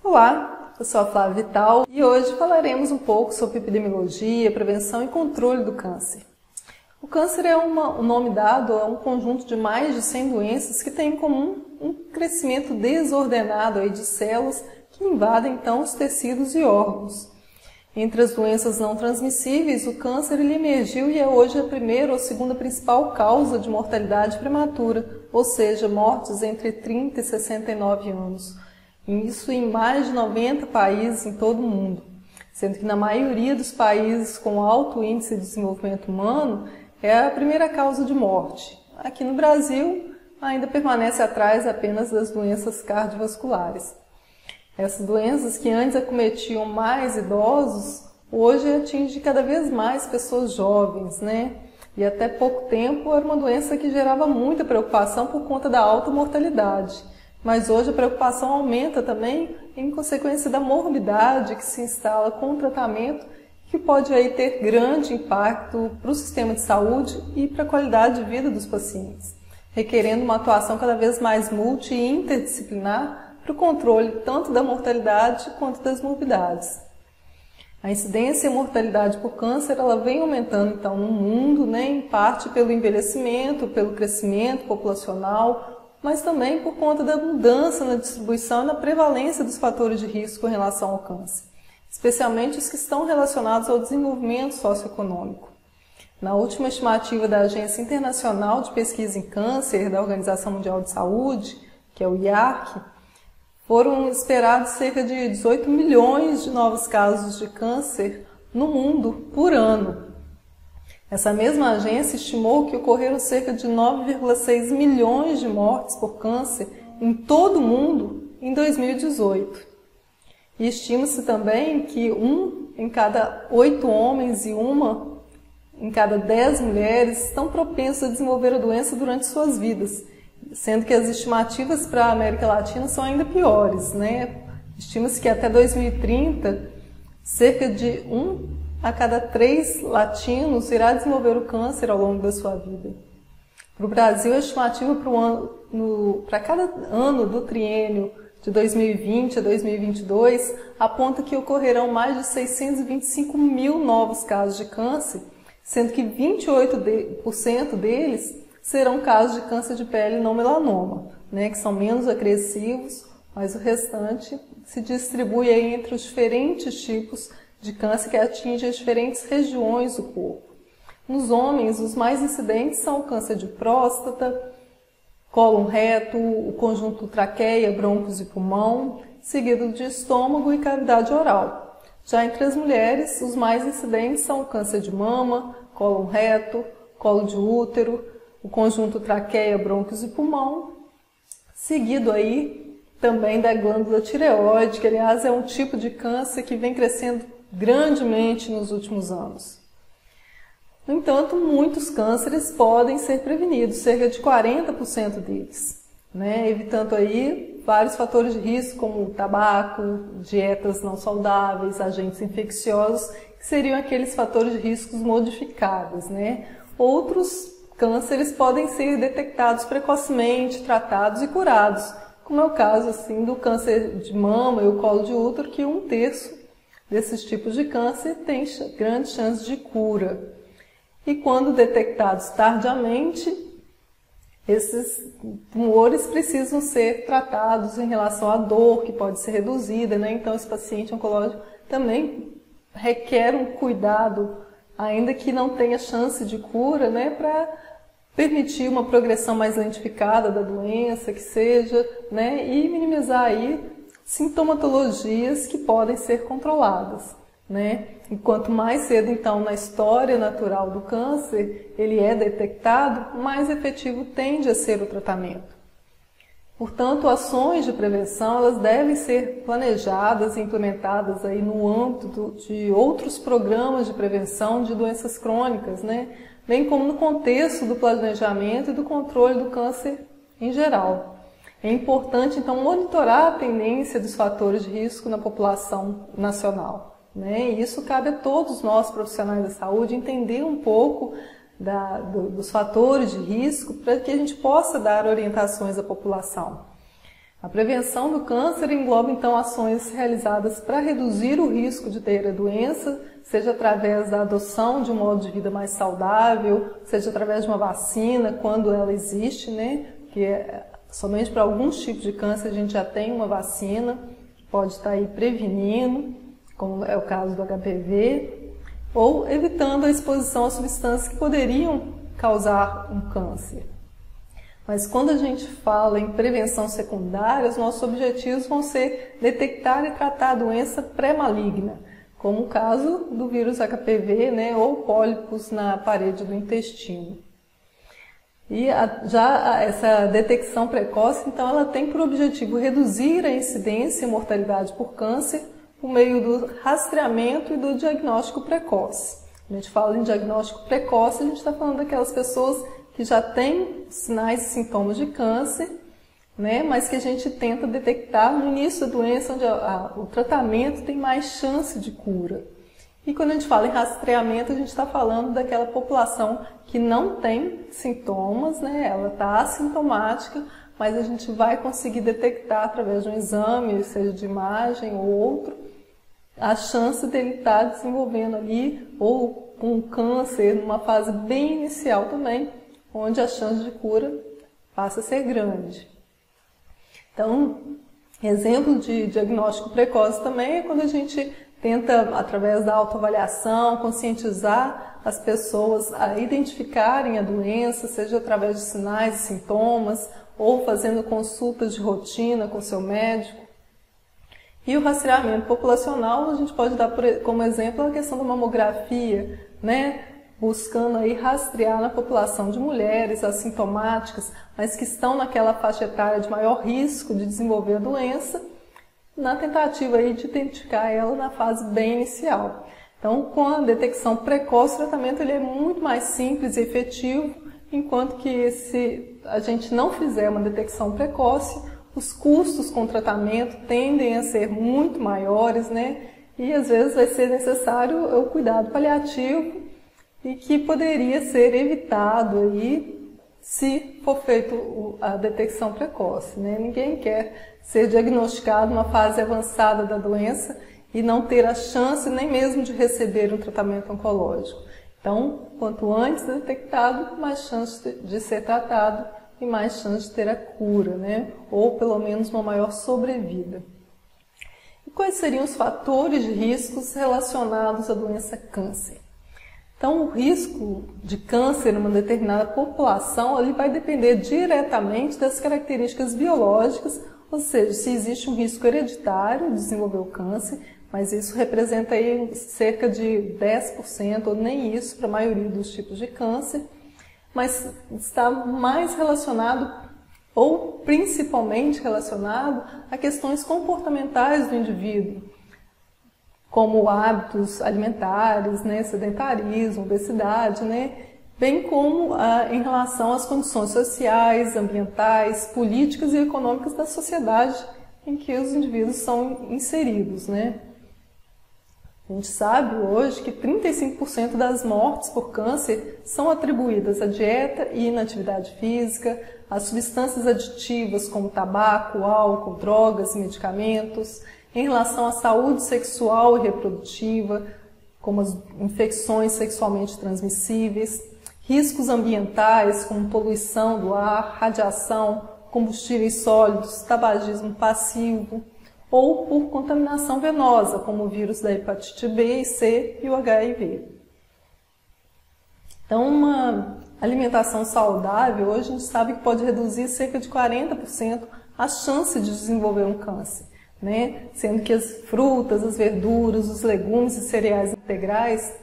Olá, eu sou a Flávia Vital e hoje falaremos um pouco sobre epidemiologia, prevenção e controle do câncer. O câncer é o nome dado a um conjunto de mais de 100 doenças que têm em comum um crescimento desordenado de células que invadem então os tecidos e órgãos. Entre as doenças não transmissíveis, o câncer emergiu e é hoje a primeira ou segunda principal causa de mortalidade prematura, ou seja, mortes entre 30 e 69 anos. Isso em mais de 90 países em todo o mundo, sendo que na maioria dos países com alto índice de desenvolvimento humano é a primeira causa de morte. Aqui no Brasil ainda permanece atrás apenas das doenças cardiovasculares. Essas doenças que antes acometiam mais idosos, hoje atingem cada vez mais pessoas jovens, E até pouco tempo era uma doença que gerava muita preocupação por conta da alta mortalidade. Mas hoje a preocupação aumenta também em consequência da morbidade que se instala com o tratamento, que pode aí ter grande impacto para o sistema de saúde e para a qualidade de vida dos pacientes, requerendo uma atuação cada vez mais multi e interdisciplinar para o controle tanto da mortalidade quanto das morbidades. A incidência e a mortalidade por câncer ela vem aumentando então no mundo, em parte pelo envelhecimento, pelo crescimento populacional, mas também por conta da mudança na distribuição e na prevalência dos fatores de risco em relação ao câncer, especialmente os que estão relacionados ao desenvolvimento socioeconômico. Na última estimativa da Agência Internacional de Pesquisa em Câncer, da Organização Mundial de Saúde, que é o IARC, foram esperados cerca de 18 milhões de novos casos de câncer no mundo por ano. Essa mesma agência estimou que ocorreram cerca de 9,6 milhões de mortes por câncer em todo o mundo em 2018. E estima-se também que 1 em cada 8 homens e 1 em cada 10 mulheres estão propensos a desenvolver a doença durante suas vidas, sendo que as estimativas para a América Latina são ainda piores, Estima-se que até 2030, cerca de 1 a cada 3 latinos irá desenvolver o câncer ao longo da sua vida. Para o Brasil, a estimativa para cada ano do triênio de 2020 a 2022 aponta que ocorrerão mais de 625 mil novos casos de câncer, sendo que 28% deles serão casos de câncer de pele não melanoma, que são menos agressivos, mas o restante se distribui aí entre os diferentes tipos de câncer que atinge as diferentes regiões do corpo. Nos homens, os mais incidentes são o câncer de próstata, cólon reto, o conjunto traqueia, brônquios e pulmão, seguido de estômago e cavidade oral. Já entre as mulheres, os mais incidentes são o câncer de mama, cólon reto, colo de útero, o conjunto traqueia, brônquios e pulmão, seguido aí também da glândula tireoide, que aliás é um tipo de câncer que vem crescendo grandemente nos últimos anos. No entanto, muitos cânceres podem ser prevenidos, cerca de 40% deles, evitando aí vários fatores de risco como tabaco, dietas não saudáveis, agentes infecciosos, que seriam aqueles fatores de riscos modificados, Outros cânceres podem ser detectados precocemente, tratados e curados, como é o caso do câncer de mama e o colo de útero, que 1/3 desses tipos de câncer têm grandes chances de cura. E quando detectados tardiamente, esses tumores precisam ser tratados em relação à dor, que pode ser reduzida, Então esse paciente oncológico também requer um cuidado, ainda que não tenha chance de cura, para permitir uma progressão mais lentificada da doença, que seja, e minimizar aí sintomatologias que podem ser controladas, E quanto mais cedo, então, na história natural do câncer, ele é detectado, mais efetivo tende a ser o tratamento. Portanto, ações de prevenção, elas devem ser planejadas e implementadas aí no âmbito de outros programas de prevenção de doenças crônicas, Bem como no contexto do planejamento e do controle do câncer em geral. É importante, então, monitorar a tendência dos fatores de risco na população nacional, E isso cabe a todos nós, profissionais da saúde, entender um pouco dos fatores de risco para que a gente possa dar orientações à população. A prevenção do câncer engloba, então, ações realizadas para reduzir o risco de ter a doença, seja através da adoção de um modo de vida mais saudável, seja através de uma vacina, quando ela existe, né? Que somente para alguns tipos de câncer a gente já tem uma vacina, que pode estar aí prevenindo, como é o caso do HPV, ou evitando a exposição a substâncias que poderiam causar um câncer. Mas quando a gente fala em prevenção secundária, os nossos objetivos vão ser detectar e tratar a doença pré-maligna, como o caso do vírus HPV, né, ou pólipos na parede do intestino. E já essa detecção precoce, então, ela tem por objetivo reduzir a incidência e mortalidade por câncer por meio do rastreamento e do diagnóstico precoce. A gente fala em diagnóstico precoce, a gente está falando daquelas pessoas que já têm sinais e sintomas de câncer, né, mas que a gente tenta detectar no início da doença, onde o tratamento tem mais chance de cura. E quando a gente fala em rastreamento, a gente está falando daquela população que não tem sintomas, né, ela está assintomática, mas a gente vai conseguir detectar através de um exame, seja de imagem ou outro, a chance dele estar desenvolvendo ali, ou com um câncer numa fase bem inicial também, onde a chance de cura passa a ser grande. Então, exemplo de diagnóstico precoce também é quando a gente tenta, através da autoavaliação, conscientizar as pessoas a identificarem a doença, seja através de sinais e sintomas, ou fazendo consultas de rotina com seu médico. E o rastreamento populacional, a gente pode dar como exemplo a questão da mamografia, né? Buscando aí rastrear na população de mulheres assintomáticas, mas que estão naquela faixa etária de maior risco de desenvolver a doença, na tentativa aí de identificar ela na fase bem inicial. Então, com a detecção precoce, o tratamento ele é muito mais simples e efetivo, enquanto que se a gente não fizer uma detecção precoce, os custos com o tratamento tendem a ser muito maiores, né? E às vezes vai ser necessário o cuidado paliativo, e que poderia ser evitado aí se for feito a detecção precoce, né? Ninguém quer ser diagnosticado numa fase avançada da doença e não ter a chance nem mesmo de receber um tratamento oncológico. Então, quanto antes detectado, mais chance de ser tratado e mais chance de ter a cura, né? Ou pelo menos uma maior sobrevida. E quais seriam os fatores de riscos relacionados à doença câncer? Então, o risco de câncer em uma determinada população ele vai depender diretamente das características biológicas, ou seja, se existe um risco hereditário de desenvolver o câncer, mas isso representa aí cerca de 10%, ou nem isso para a maioria dos tipos de câncer, mas está mais relacionado, ou principalmente relacionado, a questões comportamentais do indivíduo, como hábitos alimentares, né, sedentarismo, obesidade, né, bem como em relação às condições sociais, ambientais, políticas e econômicas da sociedade em que os indivíduos são inseridos, né. A gente sabe hoje que 35% das mortes por câncer são atribuídas à dieta e inatividade física, às substâncias aditivas como tabaco, álcool, drogas e medicamentos, em relação à saúde sexual e reprodutiva, como as infecções sexualmente transmissíveis, riscos ambientais como poluição do ar, radiação, combustíveis sólidos, tabagismo passivo, ou por contaminação venosa, como o vírus da hepatite B e C e o HIV. Então, uma alimentação saudável, hoje a gente sabe que pode reduzir cerca de 40% a chance de desenvolver um câncer, né? Sendo que as frutas, as verduras, os legumes e cereais integrais,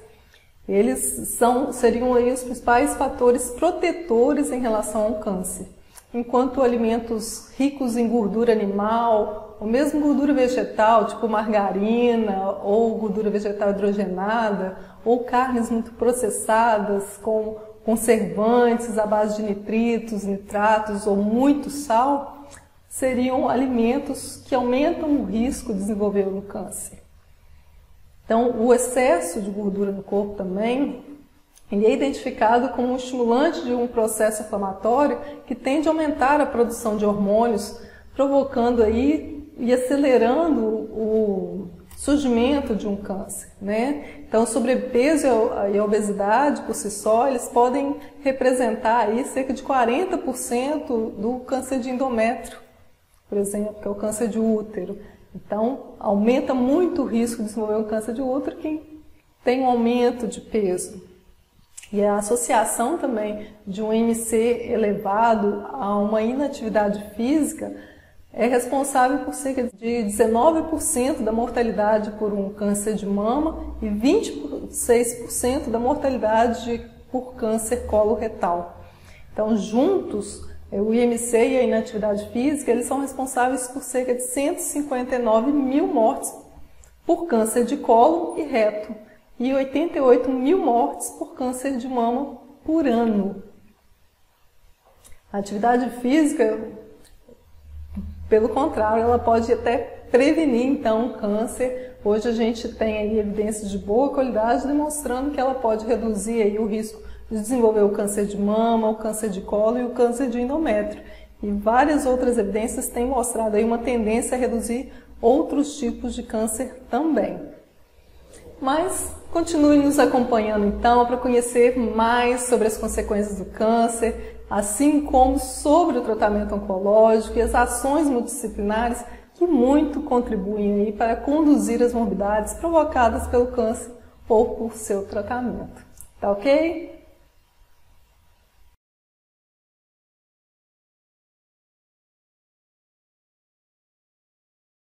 eles seriam aí os principais fatores protetores em relação ao câncer. Enquanto alimentos ricos em gordura animal, ou mesmo gordura vegetal, tipo margarina, ou gordura vegetal hidrogenada, ou carnes muito processadas, com conservantes à base de nitritos, nitratos ou muito sal, seriam alimentos que aumentam o risco de desenvolver o câncer. Então, o excesso de gordura no corpo também ele é identificado como um estimulante de um processo inflamatório que tende a aumentar a produção de hormônios provocando aí e acelerando o surgimento de um câncer, né? Então, o sobrepeso e a obesidade por si só, eles podem representar aí cerca de 40% do câncer de endométrio, por exemplo, que é o câncer de útero. Então, aumenta muito o risco de desenvolver um câncer de útero quem tem um aumento de peso. E a associação também de um IMC elevado a uma inatividade física é responsável por cerca de 19% da mortalidade por um câncer de mama e 26% da mortalidade por câncer coloretal. Então, juntos, o IMC e a inatividade física, eles são responsáveis por cerca de 159 mil mortes por câncer de colo e reto e 88 mil mortes por câncer de mama por ano. A atividade física, pelo contrário, ela pode até prevenir então o câncer. Hoje a gente tem aí evidências de boa qualidade demonstrando que ela pode reduzir aí o risco de desenvolver o câncer de mama, o câncer de colo e o câncer de endométrio. E várias outras evidências têm mostrado aí uma tendência a reduzir outros tipos de câncer também. Mas continue nos acompanhando então para conhecer mais sobre as consequências do câncer, assim como sobre o tratamento oncológico e as ações multidisciplinares que muito contribuem aí para conduzir as morbidades provocadas pelo câncer ou por seu tratamento. Tá ok?